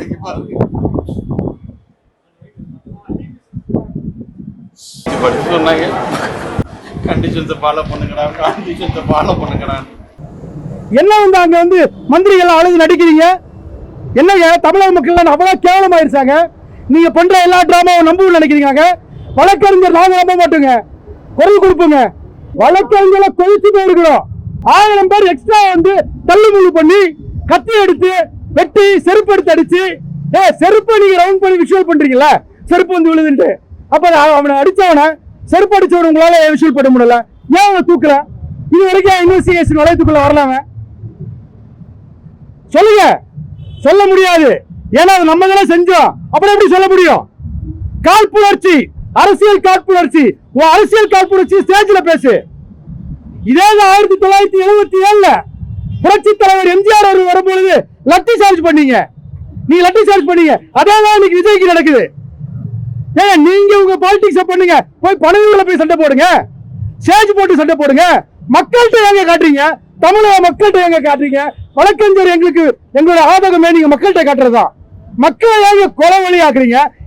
வேடிக்கை பாருங்க. சொன்னாங்க கண்டிஷன்ஸை ஃபாலோ பண்ணுங்கடா. என்ன வந்து அங்க வந்து மந்திரிகள் அழுது நடிக்கிறீங்க? என்னங்க தமிழக மக்கள் அப்பதான் கேவலமாயிருச்சாங்க. நீங்க பண்ற எல்லா டிராமாவும் நம்புன்னு நினைக்கிறீங்க. வழக்கறிஞர் நாங்க நம்ப மாட்டோங்க, குரல் கொடுப்போங்க. வழக்கறிஞர்களை கொதிச்சு போயிருக்கிறோம். 1000 பேர் எக்ஸ்ட்ரா வந்து தள்ளுமுள்ளு பண்ணி கத்தி எடுத்து வெட்டி செருப்பு எடுத்து அடிச்சு, செருப்பை நீங்க ரவுண்ட் பண்ணி விஷுவல் பண்றீங்களா? செருப்பு வந்து விழுதுட்டு அப்ப அவனை அடிச்சவன செருப்பு அடிச்சவன உங்களால விஷுவல் பண்ண முடியல. ஏன் அவனை தூக்கல? இது வரைக்கும் இன்வெஸ்டிகேஷன் வளையத்துக்குள்ள வரலாம? சொல்லுங்க. சொல்ல முடியாது. ஏன்னா நம்ம தானே செஞ்சோம். அப்புறம் எப்படி சொல்ல முடியும்? காழ்ப்புணர்ச்சி, அரசியல் காழ்ப்புணர்ச்சி. அரசியல் காழ்ப்புணர்ச்சி ஸ்டேஜ்ல பேசு. இதே 1977 புரட்சி தலைவர் எம்ஜிஆர் அவர்கள் வரும்பொழுது லட்டி சார்ஜ் பண்ணீங்க. நீ லட்டி சார்ஜ் பண்ணீங்க. அதான் இன்னைக்கு விஜய்க்கு நடக்குது. நீங்க உங்க பாலிடிக்ஸ் பண்ணுங்க. போய் பணவிகளை போய் சண்டை போடுங்க, ஸ்டேஜ் போட்டு சண்டை போடுங்க. மக்கள்கிட்ட எங்க காட்டுறீங்க? தமிழக மக்கள்கிட்ட எங்க காட்டுறீங்க? வழக்கறிஞர் எங்களுக்கு எங்களோட ஆதகமே நீங்க மக்கள்கிட்ட காட்டுறதா? மக்களை ஏங்க கொலை வழி ஆக்குறீங்க?